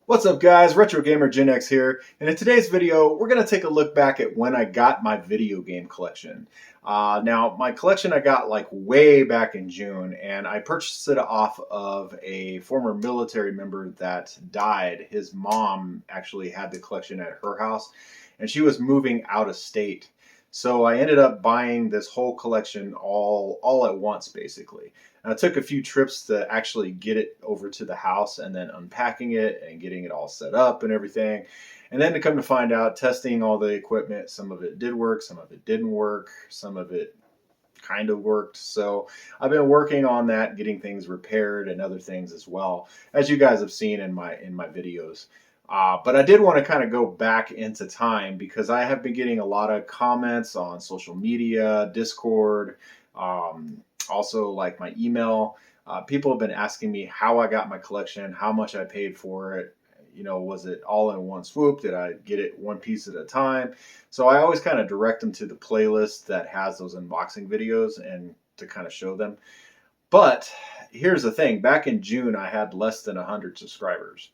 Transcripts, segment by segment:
What's up guys, Retro Gamer Gen X here, and in today's video we're going to take a look back at when I got my video game collection. Now my collection I got like way back in June, and I purchased it off of a former military member that died. His mom actually had the collection at her house and she was moving out of state. So I ended up buying this whole collection all at once basically. And it took a few trips to actually get it over to the house and then unpacking it and getting it all set up and everything. And then to come to find out, testing all the equipment, some of it did work, some of it didn't work, some of it kind of worked. So I've been working on that, getting things repaired and other things as well, as you guys have seen in my videos. But I did want to kind of go back into time because I have been getting a lot of comments on social media, Discord, also like my email. People have been asking me how I got my collection, how much I paid for it. You know, was it all in one swoop? Did I get it one piece at a time? So I always kind of direct them to the playlist that has those unboxing videos and to kind of show them. But here's the thing. Back in June, I had less than 100 subscribers.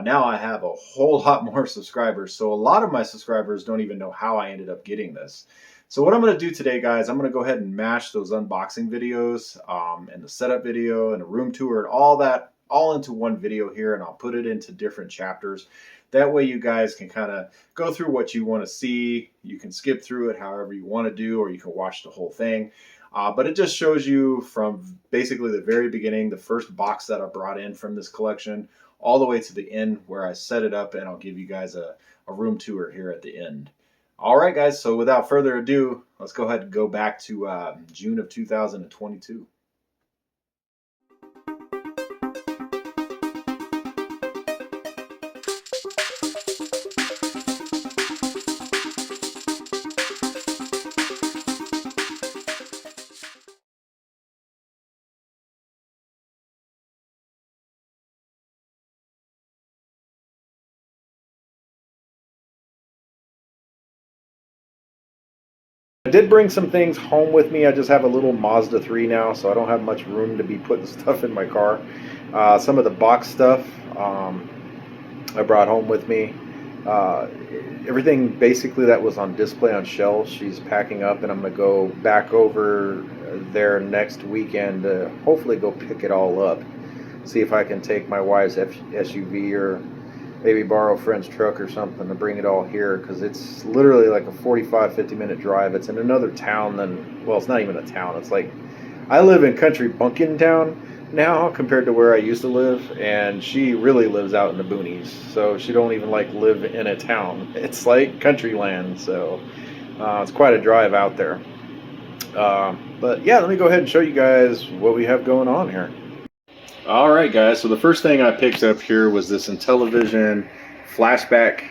Now I have a whole lot more subscribers. So a lot of my subscribers don't even know how I ended up getting this. So what I'm going to do today, guys, I'm going to go ahead and mash those unboxing videos and the setup video and a room tour and all that all into one video here, and I'll put it into different chapters. That way you guys can kind of go through what you want to see. You can skip through it however you want to do, or you can watch the whole thing. But it just shows you from basically the very beginning, the first box that I brought in from this collection, all the way to the end where I set it up, and I'll give you guys a room tour here at the end. All right, guys, so without further ado, let's go ahead and go back to June of 2022. I did bring some things home with me. I just have a little Mazda 3 now, so I don't have much room to be putting stuff in my car. Some of the box stuff I brought home with me. Everything basically that was on display on shelves, she's packing up, and I'm going to go back over there next weekend to hopefully go pick it all up. See if I can take my wife's SUV or maybe borrow a friend's truck or something to bring it all here, because it's literally like a 45-50 minute drive. It's in another town than, well, it's not even a town. It's like, I live in country bumpkin town now compared to where I used to live, and she really lives out in the boonies, so she don't even like live in a town. It's like country land, so it's quite a drive out there. But yeah, let me go ahead and show you guys what we have going on here. Alright guys, so the first thing I picked up here was this Intellivision flashback,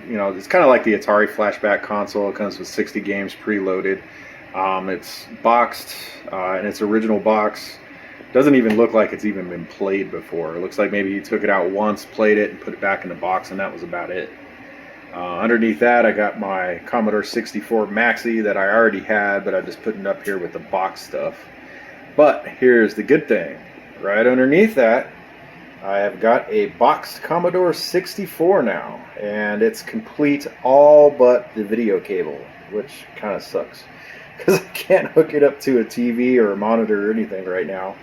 you know, it's kind of like the Atari flashback console. It comes with 60 games preloaded. It's boxed in its original box. Doesn't even look like it's even been played before. It looks like maybe you took it out once, played it, and put it back in the box, and that was about it. Underneath that I got my Commodore 64 Maxi that I already had, but I just put it up here with the box stuff. But here's the good thing. Right underneath that, I have got a boxed Commodore 64 now. And it's complete all but the video cable, which kind of sucks, because I can't hook it up to a TV or a monitor or anything right now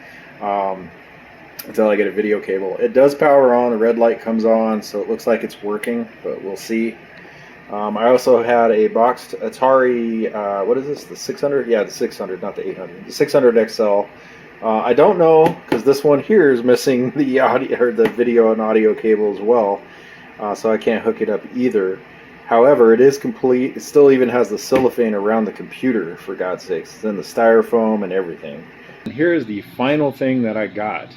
until I get a video cable. It does power on, the red light comes on, so it looks like it's working, but we'll see. I also had a boxed Atari, what is this, the 600? Yeah, the 600, not the 800. The 600 XL. I don't know, because this one here is missing the audio, or the video and audio cable as well, so I can't hook it up either. However, it is complete. It still even has the cellophane around the computer, for God's sakes. It's in the styrofoam and everything. And here is the final thing that I got.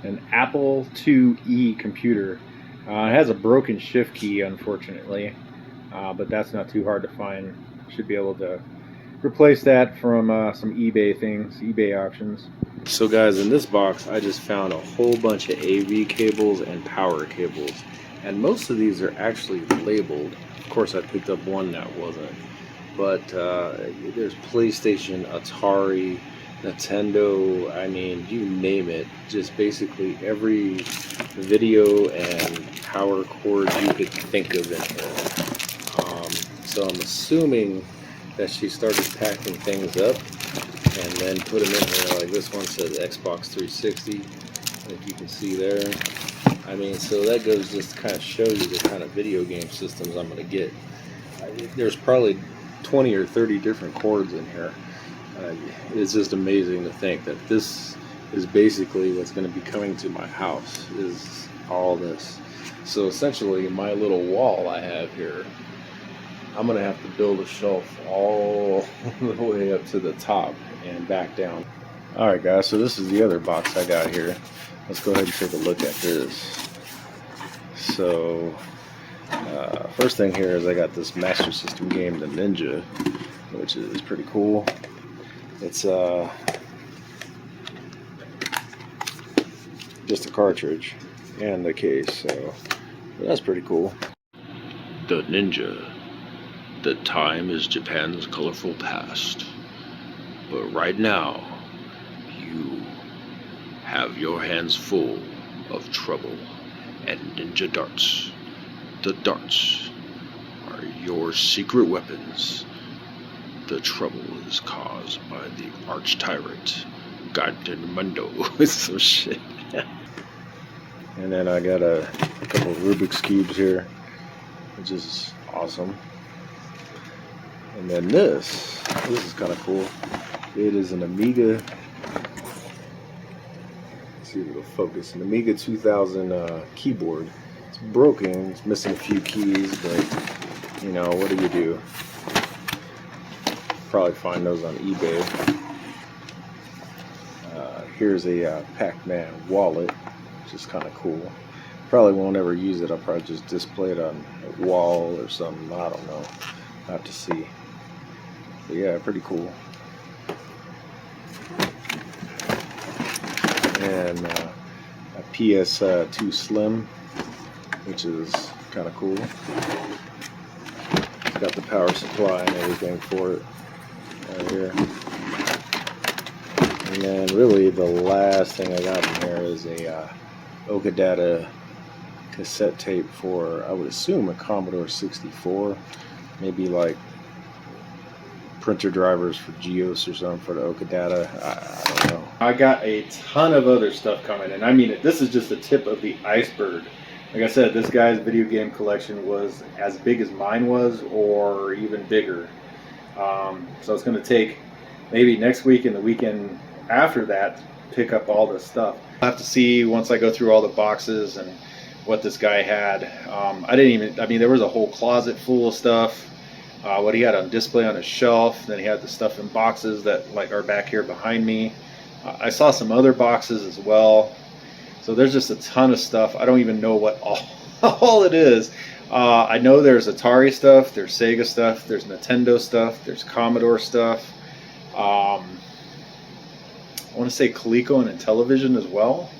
An Apple IIe computer. It has a broken shift key, unfortunately. But that's not too hard to find. Should be able to replace that from some eBay things, eBay options. So guys, in this box I just found a whole bunch of AV cables and power cables, and most of these are actually labeled. Of course I picked up one that wasn't, but there's PlayStation, Atari, Nintendo, I mean, you name it. Just basically every video and power cord you could think of in here. So I'm assuming that she started packing things up and then put them in here. Like this one says Xbox 360, like you can see there. I mean, so that goes just to kind of show you the kind of video game systems I'm going to get. There's probably 20 or 30 different cords in here. It's just amazing to think that this is basically what's going to be coming to my house, is all this. So essentially my little wall I have here, I'm going to have to build a shelf all the way up to the top and back down. Alright guys, so this is the other box I got here. Let's go ahead and take a look at this. So first thing here is I got this Master System game, the Ninja, which is pretty cool. It's just a cartridge and the case, so that's pretty cool. The Ninja. The time is Japan's colorful past, but right now you have your hands full of trouble and ninja darts. The darts are your secret weapons. The trouble is caused by the arch tyrant, Gaiden Mundo. It's some shit. And then I got a couple of Rubik's Cubes here, which is awesome. And then this is kind of cool. It is an Amiga, let's see if it'll focus, an Amiga 2000 keyboard. It's broken, it's missing a few keys, but you know, what do you do? Probably find those on eBay. Here's a Pac-Man wallet, which is kind of cool. Probably won't ever use it. I'll probably just display it on a wall or something. I don't know. I'll have to see. But yeah, pretty cool. And a PS2 Slim, which is kind of cool. It's got the power supply and everything for it right here. And then really the last thing I got in here is a Okadata cassette tape for, I would assume, a Commodore 64. Maybe like printer drivers for Geos or something for the Okadata. I don't know. I got a ton of other stuff coming, and I mean, this is just the tip of the iceberg. Like I said, this guy's video game collection was as big as mine was, or even bigger. So it's going to take maybe next week and the weekend after that to pick up all this stuff. I'll have to see once I go through all the boxes and what this guy had. I mean, there was a whole closet full of stuff. What he had on display on his shelf. Then he had the stuff in boxes that like are back here behind me. I saw some other boxes as well. So there's just a ton of stuff. I don't even know what all it is. I know there's Atari stuff, there's Sega stuff, there's Nintendo stuff, there's Commodore stuff. I want to say Coleco and Intellivision as well.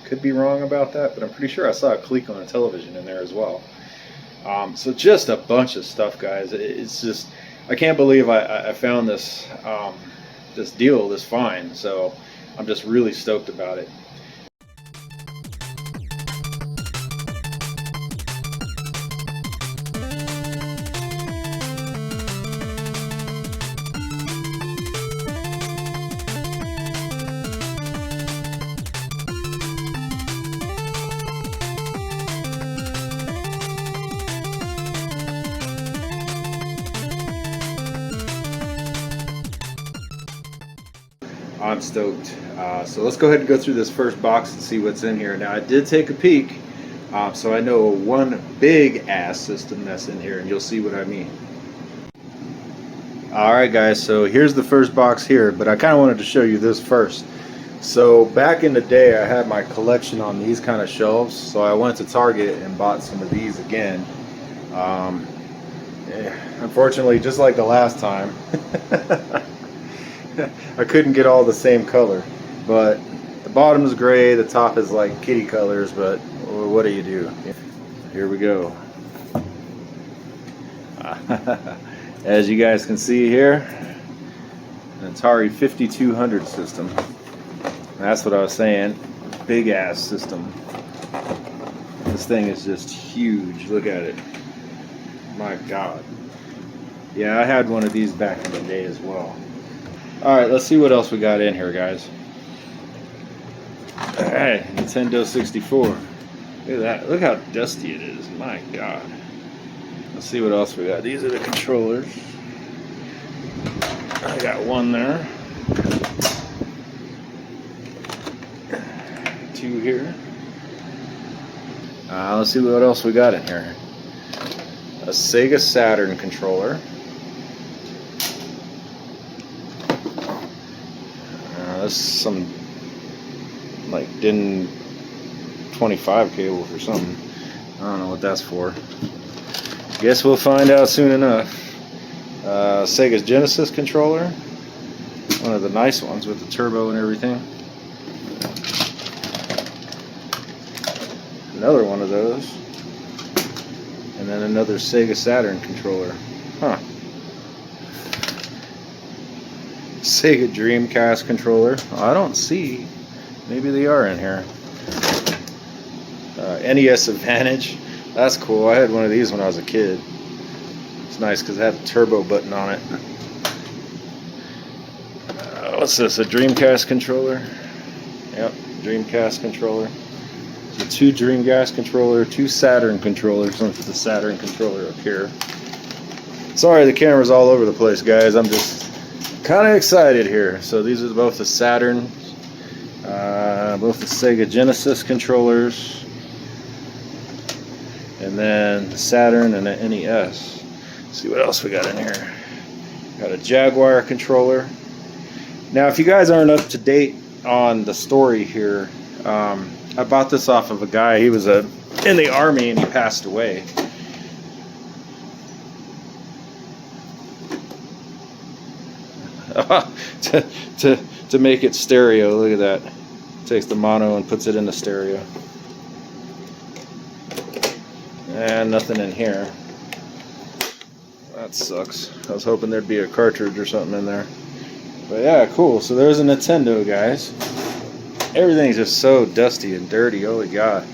Could be wrong about that, but I'm pretty sure I saw a Coleco and Intellivision in there as well. So just a bunch of stuff, guys. It's just, I can't believe I found this this deal, this find. So I'm just really stoked about it. I'm stoked. So let's go ahead and go through this first box and see what's in here. Now I did take a peek, so I know one big ass system that's in here, and you'll see what I mean. Alright guys, so here's the first box here, but I kind of wanted to show you this first. So back in the day I had my collection on these kind of shelves, so I went to Target and bought some of these again. Unfortunately, just like the last time, I couldn't get all the same color, but the bottom is gray, the top is like kitty colors, but what do you do? Here we go. As you guys can see here, An Atari 5200 system. That's what I was saying. Big ass system. This thing is just huge. Look at it. My God. Yeah, I had one of these back in the day as well. Alright, let's see what else we got in here, guys. Alright, Nintendo 64. Look at that. Look how dusty it is. My God. Let's see what else we got. These are the controllers. I got one there. Two here. Let's see what else we got in here. A Sega Saturn controller. This is some like DIN 25 cable for something. I don't know what that's for. Guess we'll find out soon enough. Sega's Genesis controller. One of the nice ones with the turbo and everything. Another one of those. And then another Sega Saturn controller. Huh. Sega Dreamcast controller. I don't see. Maybe they are in here. NES Advantage. That's cool. I had one of these when I was a kid. It's nice because it had a turbo button on it. What's this? A Dreamcast controller? Yep, Dreamcast controller. So 2 Dreamcast controller, 2 Saturn controllers. Look at the Saturn controller up here. Sorry, the camera's all over the place, guys. I'm just kind of excited here. So these are both the Saturn, both the Sega Genesis controllers, and then the Saturn and the NES. Let's see what else we got in here. Got a Jaguar controller. Now, if you guys aren't up to date on the story here, I bought this off of a guy. He was in the Army and he passed away. to make it stereo. Look at that. Takes the mono and puts it in the stereo. And nothing in here. That sucks. I was hoping there'd be a cartridge or something in there. But yeah, cool. So there's a Nintendo, guys. Everything's just so dusty and dirty. Holy God.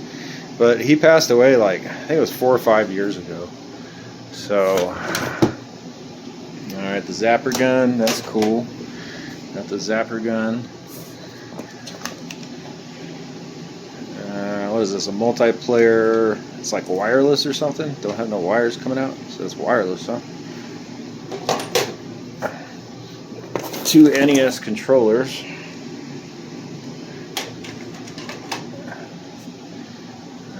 But he passed away like, I think it was 4 or 5 years ago. So, alright, the zapper gun. That's cool. Got the zapper gun. What is this? A multiplayer. It's like wireless or something. Don't have no wires coming out. So it's wireless, huh? 2 NES controllers.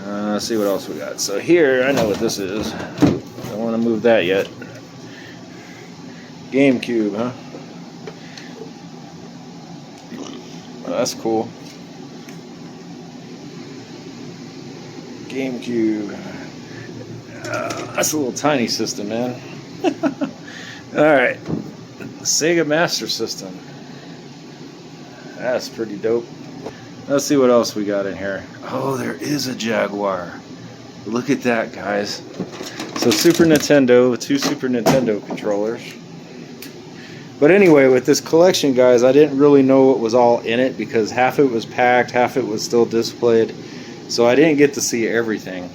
Let's see what else we got. So here, I know what this is. Don't want to move that yet. GameCube, huh? Oh, that's cool. GameCube. That's a little tiny system, man. Alright. Sega Master System. That's pretty dope. Let's see what else we got in here. Oh, there is a Jaguar. Look at that, guys. So Super Nintendo, 2 Super Nintendo controllers. But anyway, with this collection, guys, I didn't really know what was all in it because half it was packed, half it was still displayed. So I didn't get to see everything.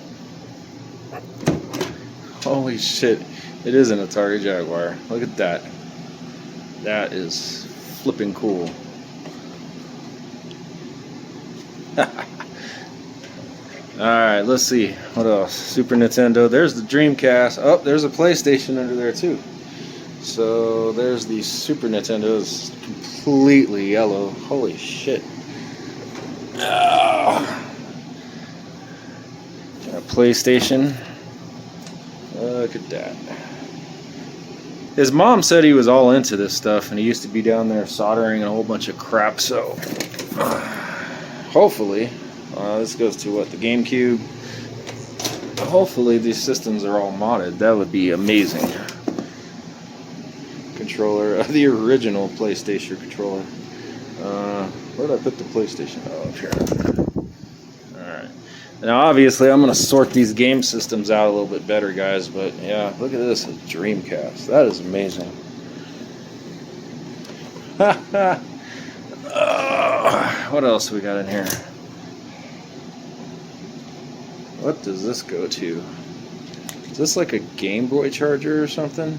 Holy shit. It is an Atari Jaguar. Look at that. That is flipping cool. Alright, let's see. What else? Super Nintendo. There's the Dreamcast. Oh, there's a PlayStation under there too. So there's the Super Nintendo. It's completely yellow. Holy shit. A PlayStation. Look at that. His mom said he was all into this stuff and he used to be down there soldering a whole bunch of crap, so hopefully this goes to what, the GameCube. Hopefully these systems are all modded. That would be amazing. Controller, the original PlayStation controller. Where did I put the PlayStation? Oh, up here. Alright. Now obviously I'm going to sort these game systems out a little bit better, guys, but yeah, look at this, a Dreamcast. That is amazing. What else we got in here? What does this go to? Is this like a Game Boy charger or something?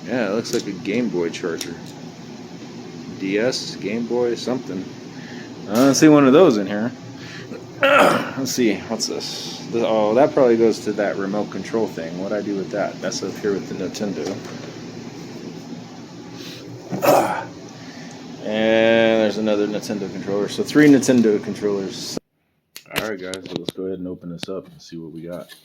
Yeah, it looks like a Game Boy charger. DS, Game Boy, something. I don't see one of those in here. Let's see, what's this? Oh, that probably goes to that remote control thing. What'd I do with that? That's up here with the Nintendo. And there's another Nintendo controller. So 3 Nintendo controllers. Alright guys, so let's go ahead and open this up and see what we got.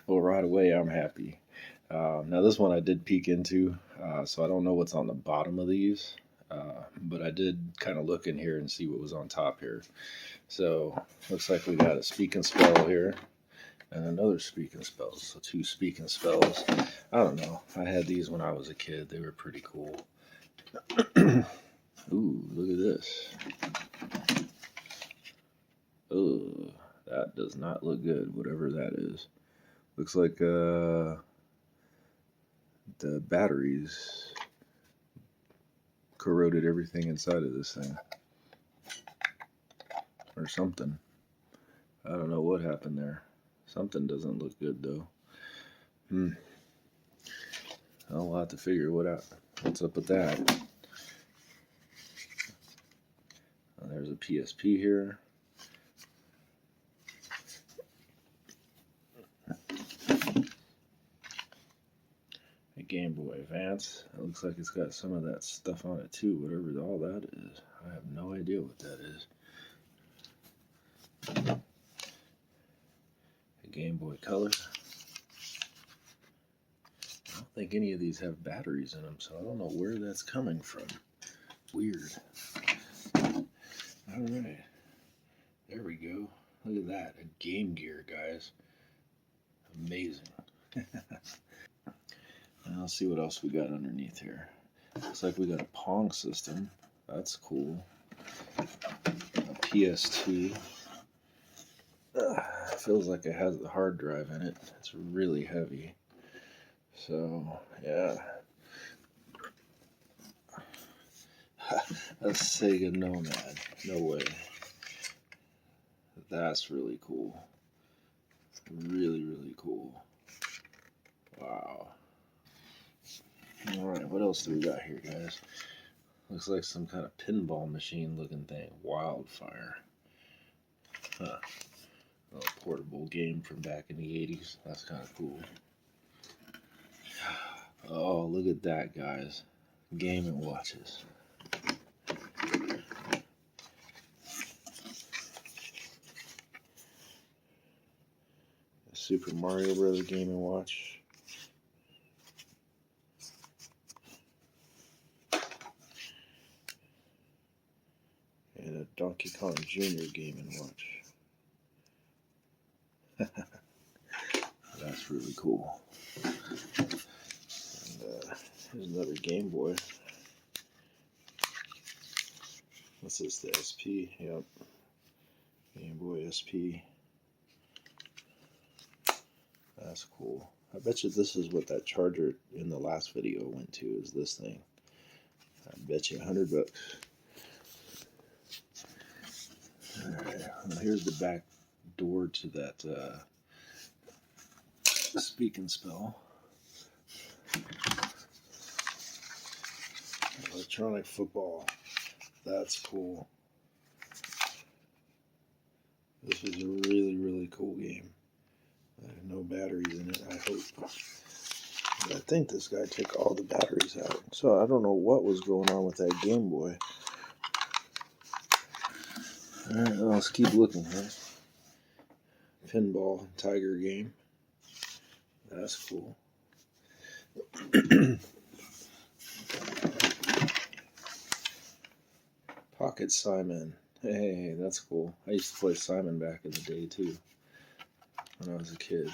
Well, right away I'm happy. Now this one I did peek into, so I don't know what's on the bottom of these, but I did kind of look in here and see what was on top here. So looks like we got a speak and spell here and another speak and spell. So 2 speak and spells. I don't know. I had these when I was a kid. They were pretty cool. Ooh, look at this. Oh, that does not look good, whatever that is. Looks like the batteries corroded everything inside of this thing. Or something. I don't know what happened there. Something doesn't look good though. I'll have to figure what's up with that. There's a PSP here. A Game Boy Advance. It looks like it's got some of that stuff on it too, whatever all that is. I have no idea what that is. A Game Boy Color. I don't think any of these have batteries in them, so I don't know where that's coming from. Weird. Alright. There we go. Look at that. A Game Gear, guys. Amazing. And let's see what else we got underneath here. Looks like we got a Pong system. That's cool. A PS2. Feels like it has the hard drive in it. It's really heavy. So, yeah. A Sega Nomad. No way. That's really cool. Really, really cool. Wow. Alright, what else do we got here, guys? Looks like some kind of pinball machine looking thing. Wildfire. Huh. A little portable game from back in the 80s. That's kind of cool. Oh, look at that, guys. Game and Watches. A Super Mario Bros. Game and Watch. And a Donkey Kong Jr. Game and Watch. That's really cool. And here's another Game Boy. What's this? The SP? Yep. Game Boy SP. That's cool. I bet you this is what that charger in the last video went to, is this thing. I bet you $100. Alright, well, here's the back door to that speak and spell. Electronic football. That's cool. This is a really, really cool game. No batteries in it, I hope. But I think this guy took all the batteries out. So I don't know what was going on with that Game Boy. Alright, well, let's keep looking here. Pinball Tiger game. That's cool. Pocket Simon. Hey, that's cool. I used to play Simon back in the day too, when I was a kid.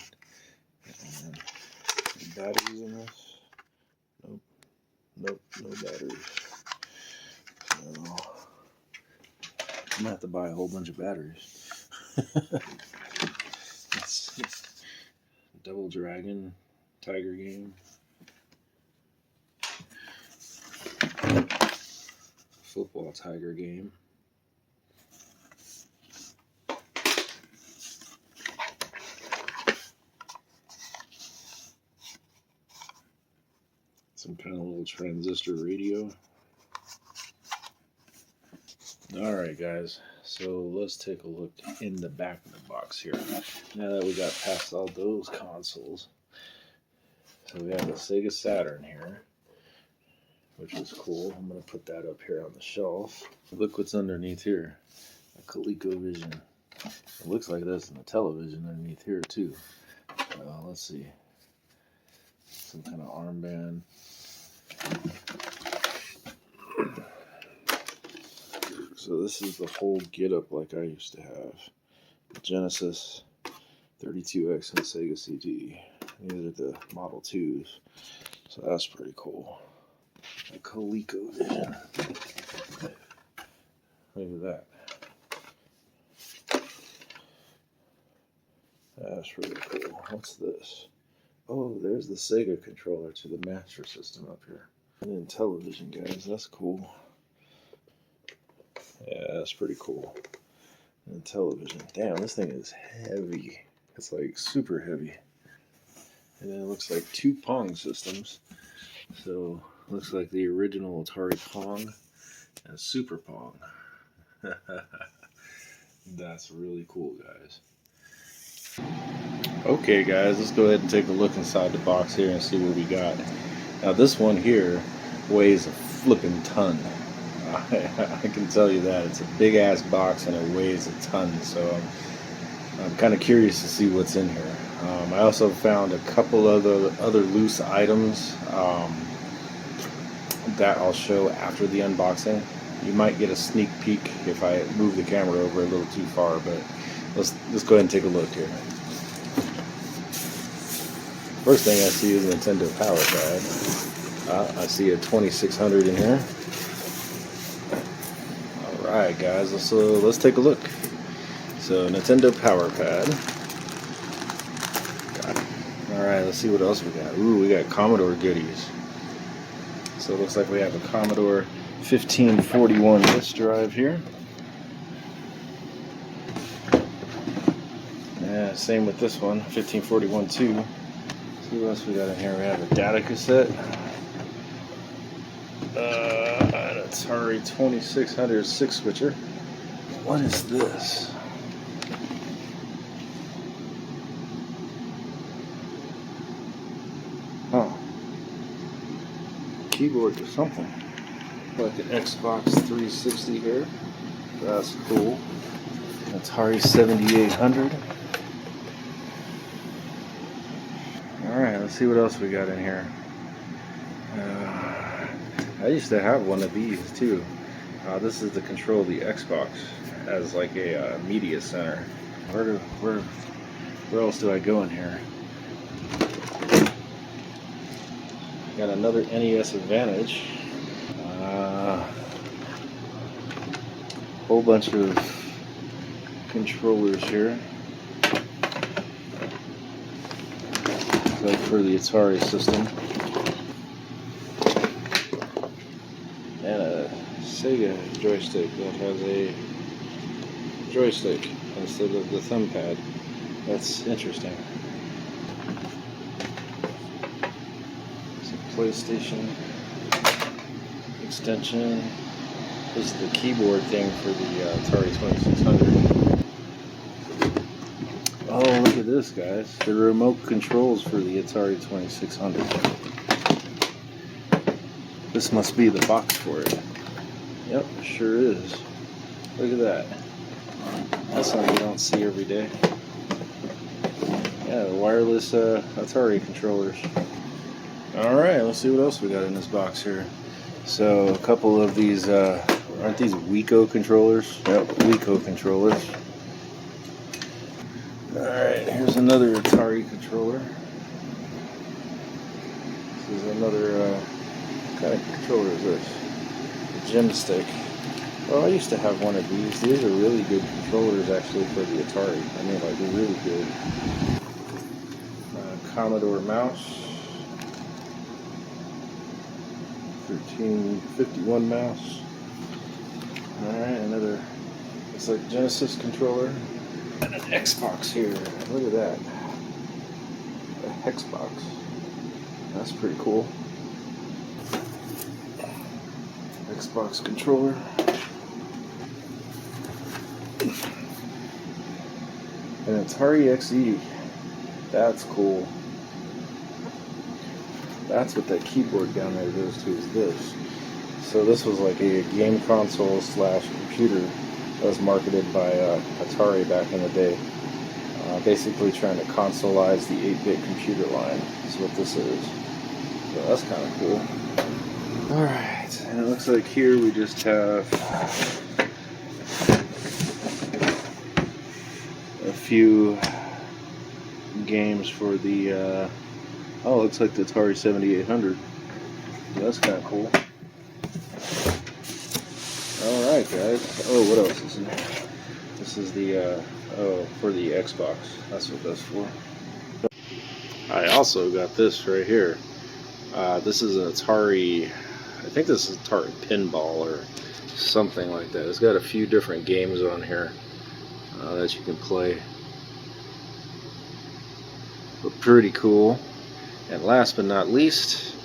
And batteries in this? Nope. Nope, no batteries. So, I'm gonna have to buy a whole bunch of batteries. Double Dragon, Tiger Game, Football Tiger Game. Some kind of little transistor radio. Alright guys, so let's take a look in the back of the box here. Now that we got past all those consoles. So we have the Sega Saturn here, which is cool. I'm going to put that up here on the shelf. Look what's underneath here. A ColecoVision. It looks like there's a television underneath here too. Let's see. Some kind of armband. So this is the whole get-up like I used to have. Genesis, 32X, and Sega CD. These are the Model 2s. So that's pretty cool. A ColecoVision. Look at that. That's really cool. What's this? Oh, there's the Sega controller to the Master System up here. And Intellivision, guys. That's cool. Yeah, that's pretty cool. And television. Damn, this thing is heavy. It's like super heavy. And then it looks like 2 Pong systems. So, looks like the original Atari Pong and Super Pong. That's really cool, guys. Okay, guys, let's go ahead and take a look inside the box here and see what we got. Now, this one here weighs a flipping ton. I can tell you that. It's a big ass box and it weighs a ton, so I'm kind of curious to see what's in here. I also found a couple of other loose items that I'll show after the unboxing. You might get a sneak peek if I move the camera over a little too far, but let's go ahead and take a look here. First thing I see is a Nintendo Power Pad. I see a 2600 in here. Alright guys, let's take a look. So Nintendo Power Pad. Alright, let's see what else we got. Ooh, we got Commodore goodies. So it looks like we have a Commodore 1541 disk drive here. Yeah, same with this one, 1541 too. Let's see what else we got in here. We have a data cassette. An Atari 2600 6-switcher. What is this? Oh. Keyboard to something. Like an Xbox 360 here. That's cool. Atari 7800. Alright, let's see what else we got in here. I used to have one of these too. This is to control the Xbox as like a media center. Where else do I go in here? Got another NES Advantage. Whole bunch of controllers here. Like for the Atari system. And a Sega joystick that has a joystick instead of the thumb pad. That's interesting. It's a PlayStation extension. This is the keyboard thing for the Atari 2600. Oh, look at this, guys. The remote controls for the Atari 2600. This must be the box for it. Yep, sure is. Look at that. That's something you don't see every day. Yeah, the wireless Atari controllers. Alright, let's see what else we got in this box here. So, a couple of these, aren't these Wico controllers? Yep, Wico controllers. Alright, here's another Atari controller. This is another, what kind of controller is this? A gym stick. Well, I used to have one of these. These are really good controllers, actually, for the Atari. I mean, like, they're really good. Commodore mouse. 1351 mouse. Alright, another, it's like Genesis controller. And an Xbox here. Look at that. A Hexbox. That's pretty cool. Xbox controller. An Atari XE. That's cool. That's what that keyboard down there goes to, is this. So this was like a game console slash computer that was marketed by Atari back in the day. Basically trying to consoleize the 8-bit computer line is what this is. So that's kind of cool. Alright, and it looks like here we just have a few games for the, oh, it looks like the Atari 7800. So that's kind of cool. Alright, guys. Oh, what else is in here? This is the, oh, for the Xbox. That's what that's for. I also got this right here. This is an Atari, I think this is Atari Pinball or something like that. It's got a few different games on here that you can play. But pretty cool. And last but not least,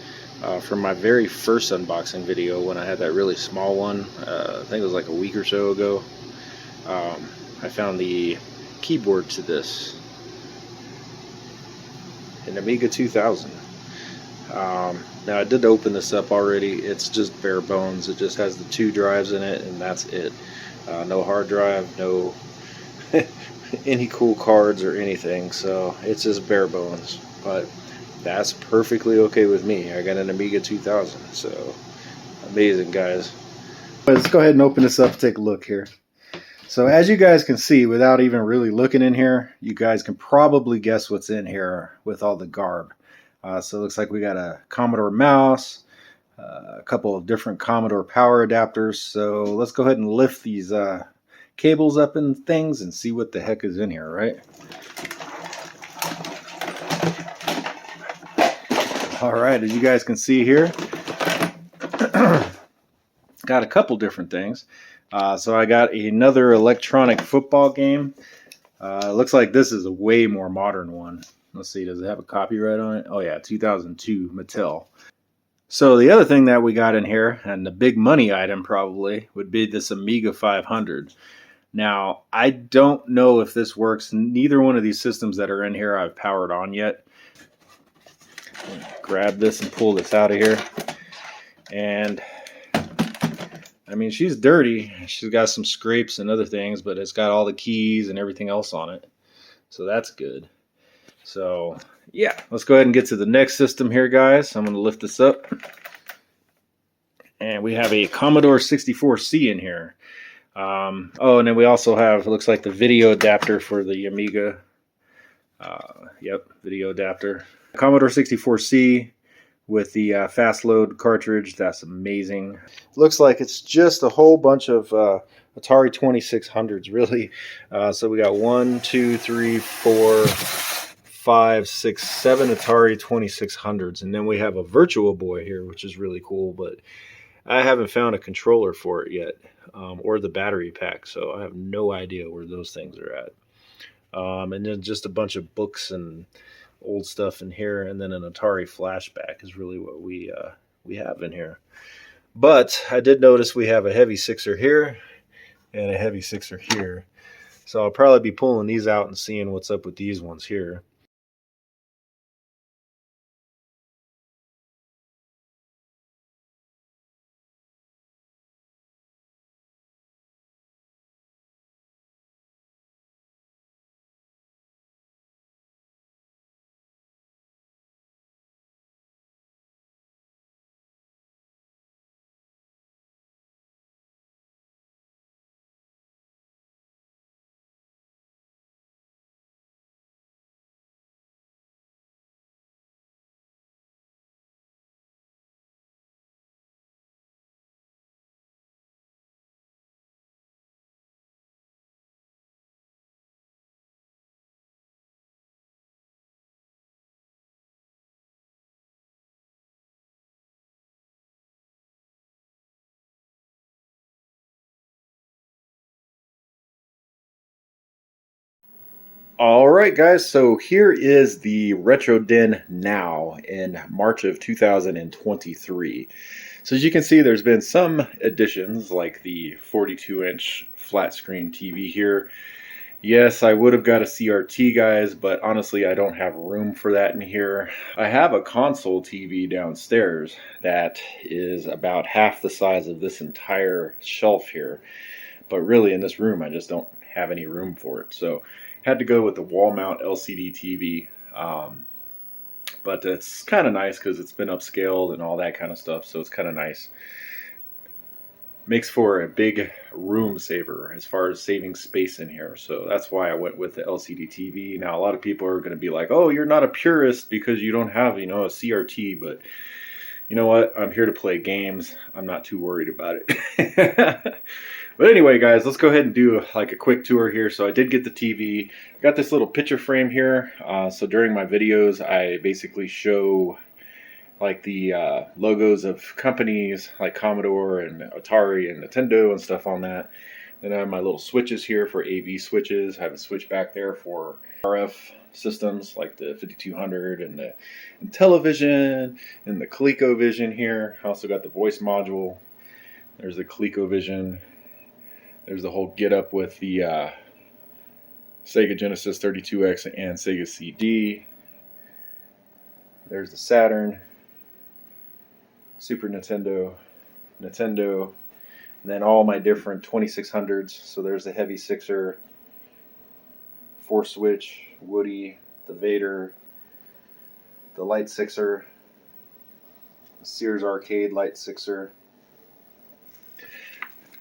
from my very first unboxing video when I had that really small one, I think it was like a week or so ago, I found the keyboard to this. An Amiga 2000. Now I did open this up already. It's just bare bones. It just has the 2 drives in it, and that's it. No hard drive, no any cool cards or anything. So it's just bare bones. But that's perfectly okay with me. I got an Amiga 2000. So amazing, guys. Let's go ahead and open this up and take a look here. So as you guys can see, without even really looking in here, you guys can probably guess what's in here with all the garb. So it looks like we got a Commodore mouse, a couple of different Commodore power adapters. So let's go ahead and lift these cables up and things and see what the heck is in here, right? All right, as you guys can see here, got a couple different things. So I got another electronic football game. It looks like this is a way more modern one. Let's see, does it have a copyright on it? Oh yeah, 2002 Mattel. So the other thing that we got in here, and the big money item probably, would be this Amiga 500. Now, I don't know if this works. Neither one of these systems that are in here I've powered on yet. Grab this and pull this out of here. And I mean, she's dirty. She's got some scrapes and other things, but it's got all the keys and everything else on it. So that's good. So, yeah, let's go ahead and get to the next system here, guys. I'm going to lift this up. And we have a Commodore 64C in here. Oh, and then we also have, it looks like the video adapter for the Amiga. Yep, video adapter. Commodore 64C with the fast load cartridge. That's amazing. Looks like it's just a whole bunch of Atari 2600s, really. So we got 1, 2, 3, 4, 5, 6, 7 Atari 2600s, and then we have a Virtual Boy here, which is really cool, but I haven't found a controller for it yet, or the battery pack, so I have no idea where those things are at. And then just a bunch of books and old stuff in here, and then an Atari flashback is really what we have in here. But I did notice we have a heavy sixer here and a heavy sixer here, so I'll probably be pulling these out and seeing what's up with these ones here. All right, guys, so here is the Retro Den now in March of 2023. So as you can see, there's been some additions like the 42-inch flat screen TV here. Yes, I would have got a CRT, guys, but honestly, I don't have room for that in here. I have a console TV downstairs that is about half the size of this entire shelf here. But really, in this room, I just don't have any room for it. So had to go with the wall mount LCD TV. But it's kind of nice because it's been upscaled and all that kind of stuff. So it's kind of nice. Makes for a big room saver as far as saving space in here. So that's why I went with the LCD TV. Now, a lot of people are going to be like, oh, you're not a purist because you don't have, a CRT. But you know what? I'm here to play games. I'm not too worried about it. But anyway, guys, let's go ahead and do like a quick tour here. So I did get the TV. I got this little picture frame here. So during my videos, I basically show like the logos of companies like Commodore and Atari and Nintendo and stuff on that. Then I have my little switches here for AV switches. I have a switch back there for RF systems like the 5200 and the intellivision and the colecovision here. I also got the voice module. There's the colecovision. There's the whole get up with the Sega Genesis 32X and Sega CD. There's the Saturn, Super Nintendo, and then all my different 2600s. So there's the Heavy Sixer, 4-switch, Woody, the Vader, the Light Sixer, the Sears Arcade Light Sixer,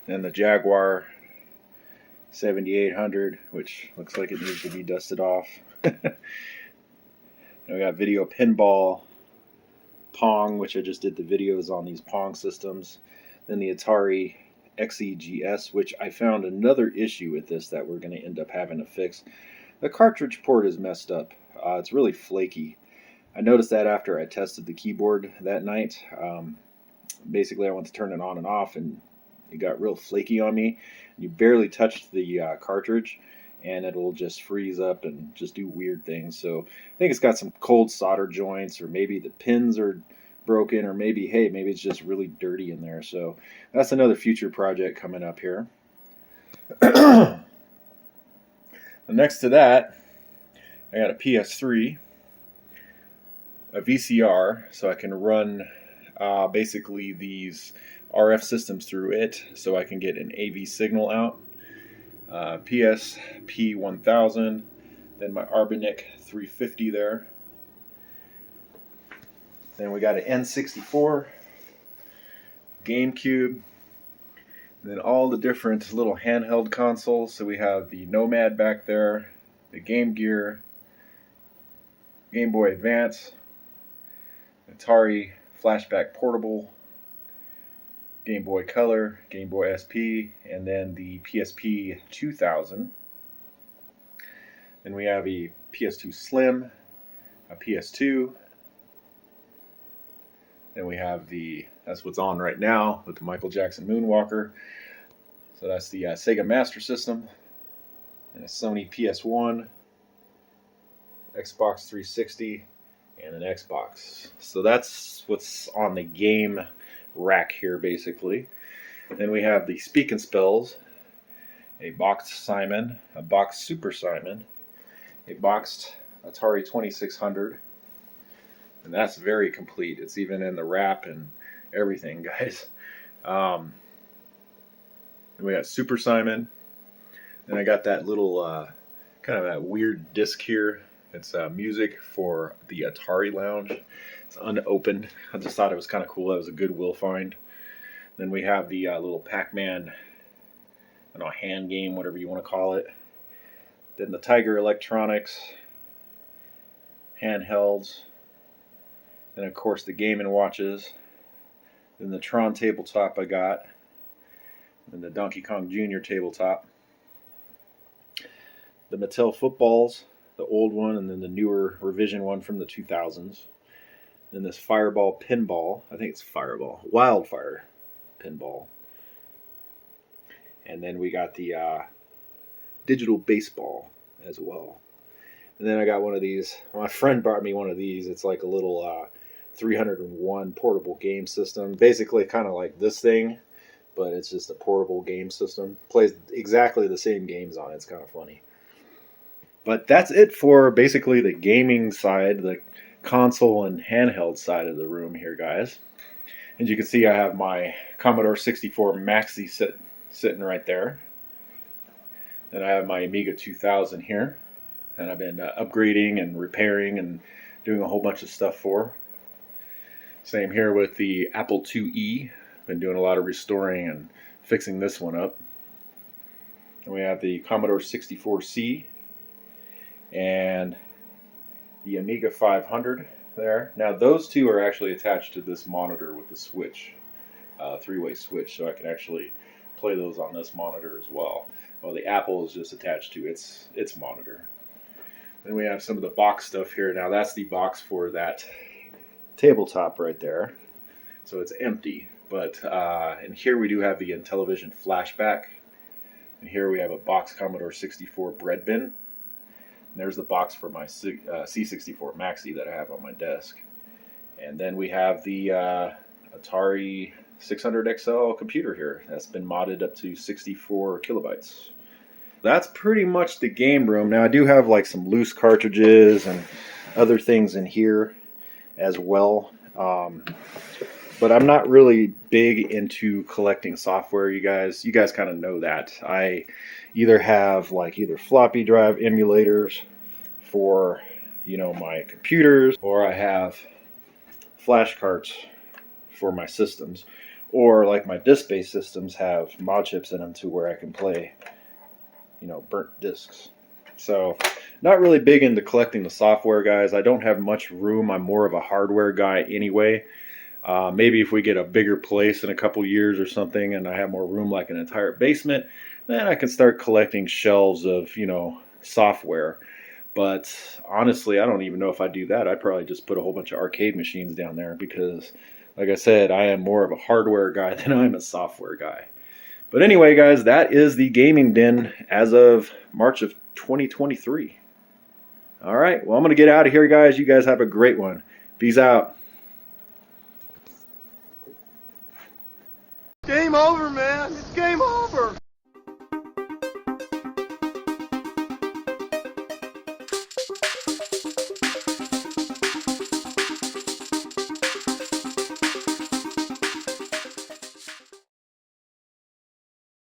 and the Jaguar 7800, which looks like it needs to be dusted off. We got video pinball, Pong, which I just did the videos on these Pong systems. Then the Atari XEGS, which I found another issue with this that we're going to end up having to fix. The cartridge port is messed up. It's really flaky. I noticed that after I tested the keyboard that night. Basically, I went to turn it on and off, and it got real flaky on me. You barely touch the cartridge, and it'll just freeze up and just do weird things. So I think it's got some cold solder joints, or maybe the pins are broken, or maybe it's just really dirty in there. So that's another future project coming up here. Next to that, I got a PS3, a VCR, so I can run basically these RF systems through it, so I can get an AV signal out. PSP 1000, then my Arbonic 350 there. Then we got an N64, GameCube, and then all the different little handheld consoles. So we have the Nomad back there, the Game Gear, Game Boy Advance, Atari Flashback Portable, Game Boy Color, Game Boy SP, and then the PSP 2000. Then we have a PS2 Slim, a PS2. Then we have that's what's on right now with the Michael Jackson Moonwalker. So that's the Sega Master System, and a Sony PS1, Xbox 360, and an Xbox. So that's what's on the game rack here, basically. Then we have the Speak and Spells, a boxed Simon, a boxed Super Simon, a boxed Atari 2600, and that's very complete. It's even in the wrap and everything, guys. Then we got Super Simon, and I got that little kind of that weird disc here. It's music for the Atari Lounge. It's unopened. I just thought it was kind of cool. That was a Goodwill find. Then we have the little Pac-Man, hand game, whatever you want to call it. Then the Tiger Electronics, Handhelds. Then of course the Game & Watches. Then the Tron tabletop I got. Then the Donkey Kong Jr. tabletop. The Mattel footballs, the old one, and then the newer revision one from the 2000s. Then this Fireball pinball. I think it's Fireball. Wildfire pinball. And then we got the digital baseball as well. And then I got one of these. My friend brought me one of these. It's like a little 301 portable game system. Basically kind of like this thing, but it's just a portable game system. Plays exactly the same games on it. It's kind of funny. But that's it for basically the gaming side, the console and handheld side of the room here, guys. As you can see, I have my Commodore 64 Maxi sitting right there. Then I have my Amiga 2000 here. And I've been upgrading and repairing and doing a whole bunch of stuff for. Same here with the Apple IIe. Been doing a lot of restoring and fixing this one up. And we have the Commodore 64C and the Amiga 500 there. Now those two are actually attached to this monitor with the switch, three-way switch, so I can actually play those on this monitor as well. Well, the Apple is just attached to its monitor. Then we have some of the box stuff here. Now that's the box for that tabletop right there. So it's empty. But and here we do have the Intellivision flashback. And here we have a box Commodore 64 bread bin. And there's the box for my C64 Maxi that I have on my desk. And then we have the Atari 600 XL computer here. That's been modded up to 64 kilobytes. That's pretty much the game room. Now I do have like some loose cartridges and other things in here as well. But I'm not really big into collecting software, you guys. You guys kind of know that. I either have like either floppy drive emulators for, you know, my computers, or I have flash carts for my systems, or like my disk-based systems have mod chips in them to where I can play, you know, burnt discs. So not really big into collecting the software, guys. I don't have much room. I'm more of a hardware guy anyway. Maybe if we get a bigger place in a couple years or something and I have more room, like an entire basement, then I can start collecting shelves of, you know, software. But honestly, I don't even know if I do that. I'd probably just put a whole bunch of arcade machines down there because, like I said, I am more of a hardware guy than I'm a software guy. But anyway, guys, that is the gaming den as of March of 2023. All right, well, I'm going to get out of here, guys. You guys have a great one. Peace out. Game over, man. It's game over.